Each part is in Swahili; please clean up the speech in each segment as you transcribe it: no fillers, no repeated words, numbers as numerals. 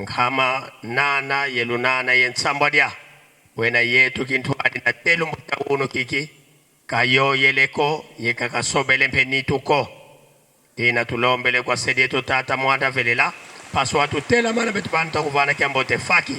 Kama nana yelunana yensambadia wena yetu kintuadi na telu mutauno kiki kayo yeleko yekakasobele mpenituko ina tulombele kwa sedieto tata mwanda velela paswa tutela mana betubanta kuvana kiambote faki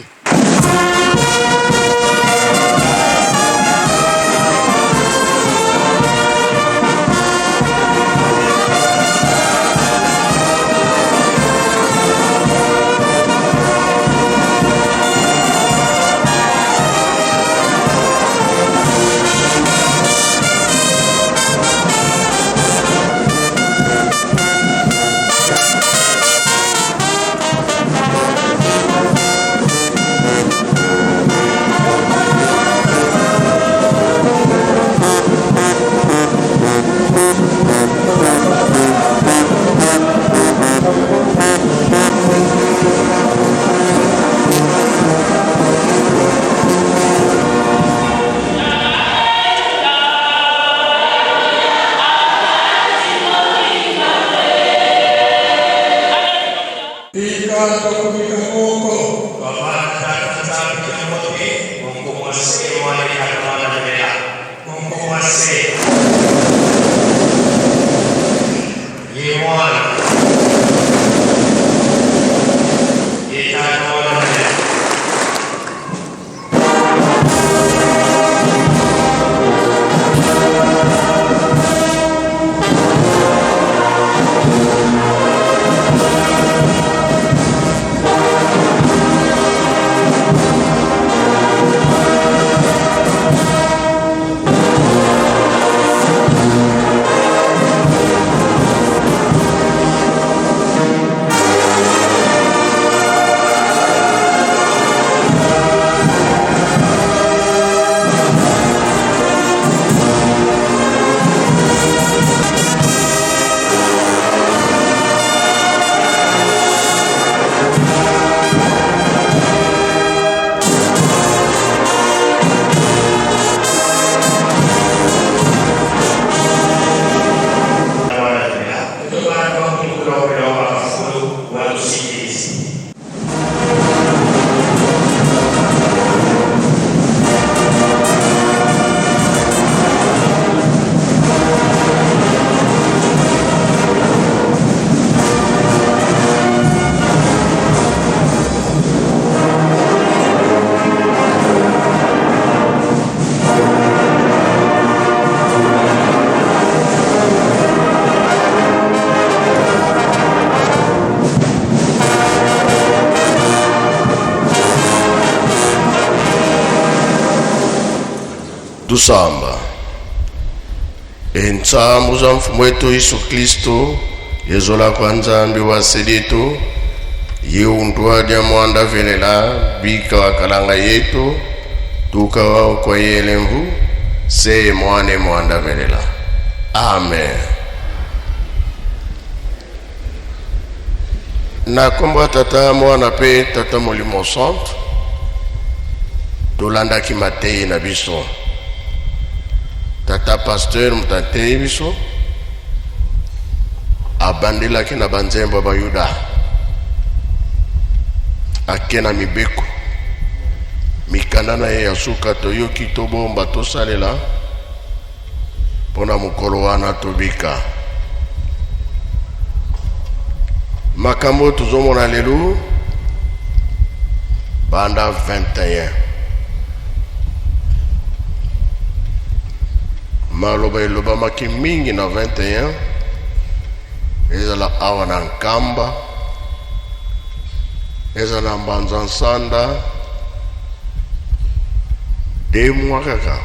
Tusamba. Entsambu za mfumu wetu Yesu Kristo Yezola kwanza mbiwa seditu yiundwa dia mwanda venela bika wakalanga yetu tuka wao kwa yelemvu se mwane mwanda venela. Amen. Na komba tata mwana pe tata molimo centre tolanda ki matei na biso tata pasteur mutatei biso abandela ki na banzembo ba Yuda akena mibeko mikanda na ye ya suka toyoki tobomba tosalela pona mukolo wana tobika makambo tozomona lelo banda 21 maloba eloba maki mingi na 21 ezala awa na nkamba ezala mbanza nsanda demwa kaka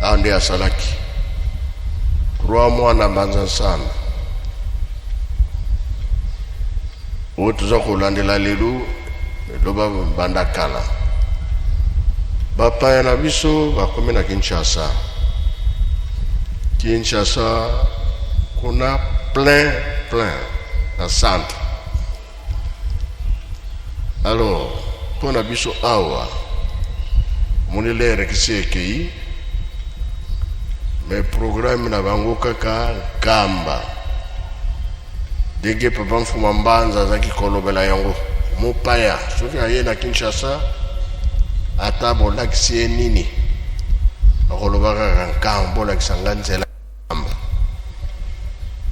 ande asalaki 3 mois na mbanza nsanda o tuza kolandela lelo eloba banda kala bapaya na biso bakomi na Kinshasa kuna plein na centre. Alors pour na biso awa monilere kisekei mais programme na bango kaka kamba dege papa mfuma mbanza zaki kolobela yango mopaya soki aye na Kinshasa atabo lakisi nini akolobaka kankambo lakisanga nzela kamba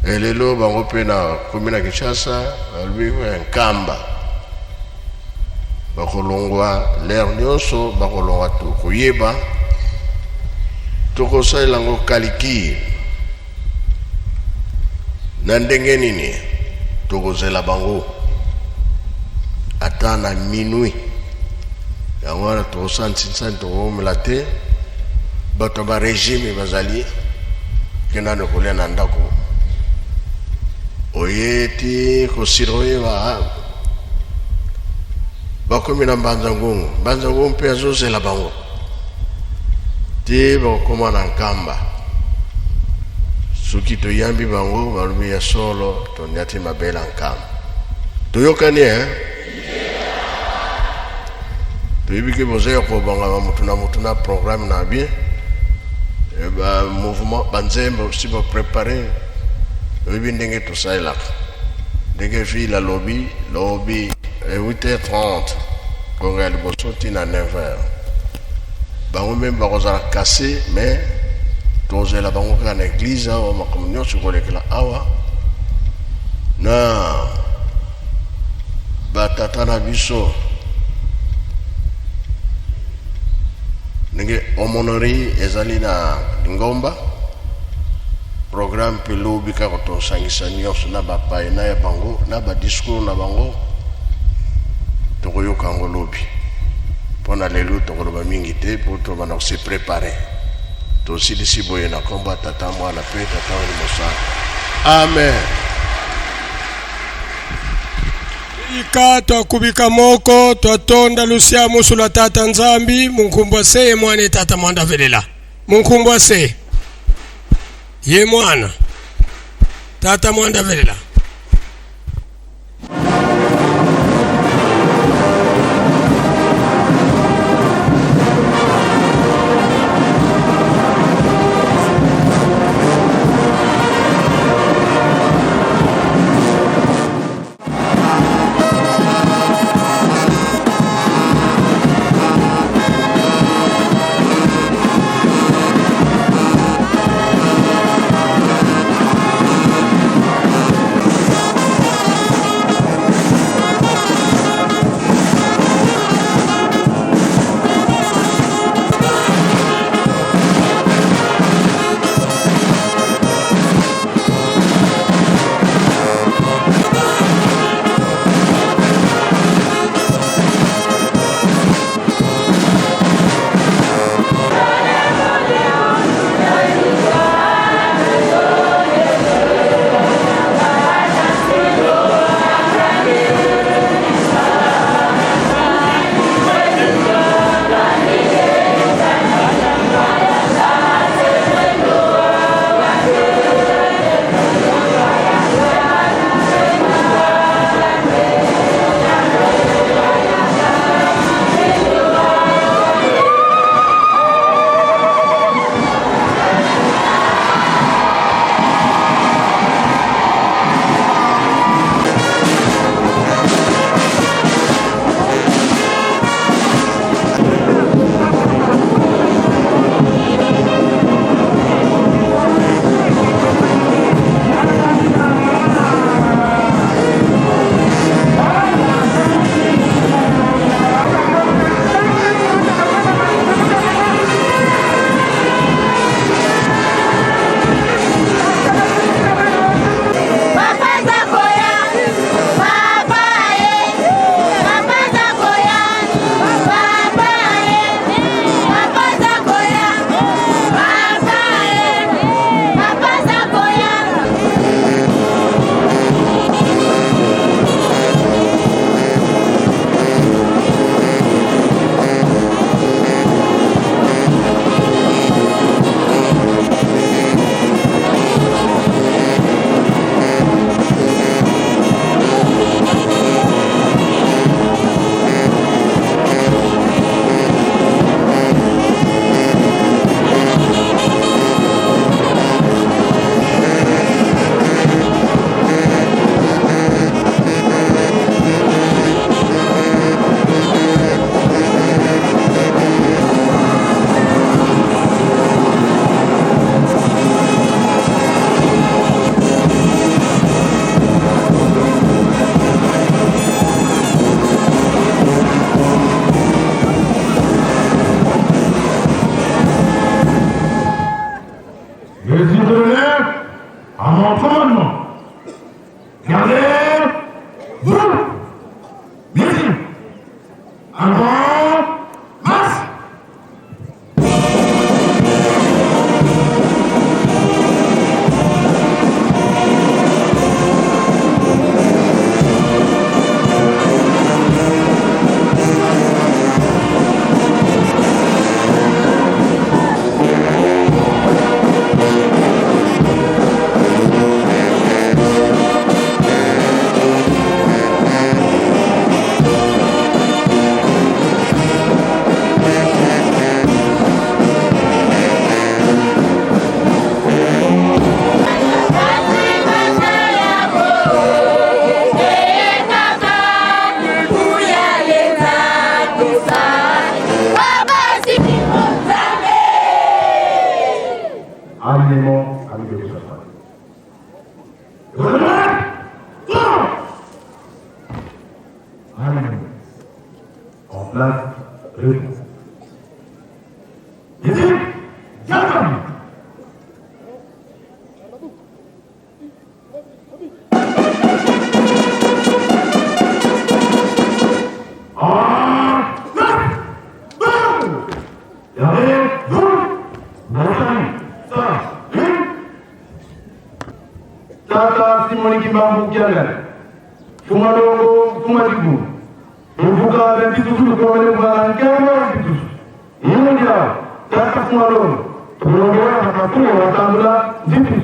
elelo bango pe na komina Kinshasa albiwe nkamba bakolongwa l'air nyonso bakolongwa to koyeba tokosalela ngo kaliki na ndenge nini tokozela bango ata na minuit yango wana tokosantinsani tokomela te bato ba régime bazali kenda kolia na ndako oyeti kosiroye bakomi na mbanza ngongo mpe azozela bango te bakokoma na nkamba soki toyambi bango balobi ya solo toniati mabela nkamba toyokani toyebi ke bozaya kobanga mutu na programme na bien ba mouvement banzembe aussi ba préparer oyebi ndenge tosalelaka ndenge vi la lobby 8h30 konga liboso tina 9h bango meme bakozala kase mais tozela bango kaka na église awa makambo nyonso kolekela awa na batata na biso ndenge homonori ezali na ngomba programme pe lobi kaka tosangisa nyonso na bapaye na ya bango na badiscours na bango tokoyoka ngo lobi mpona lelo tokoloba mingi te po tobanda kose prépare tosilisi boye na kombo ya tata mwana pe tata mosala. Amen. Ika twakubika moko twatonda lusia musu la tata nzambi munkumbwa se ye mwana tata mwanda velela munkumbwa se ye mwana tata mwanda velela en entraînement. Gardez, vous, merci. Avant, marche. Animaux avec les safari. Animaux. En place, réponse. Ici, j'attends. Tata Simoni Kimambu Kiagal, Fumadongo, Fumadibu, Ufuka, the Titu, Komelan, Kama, Titu, India, Tata Fumadon, Turonga, Hakatu, Tambula, Titu.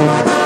Thank you.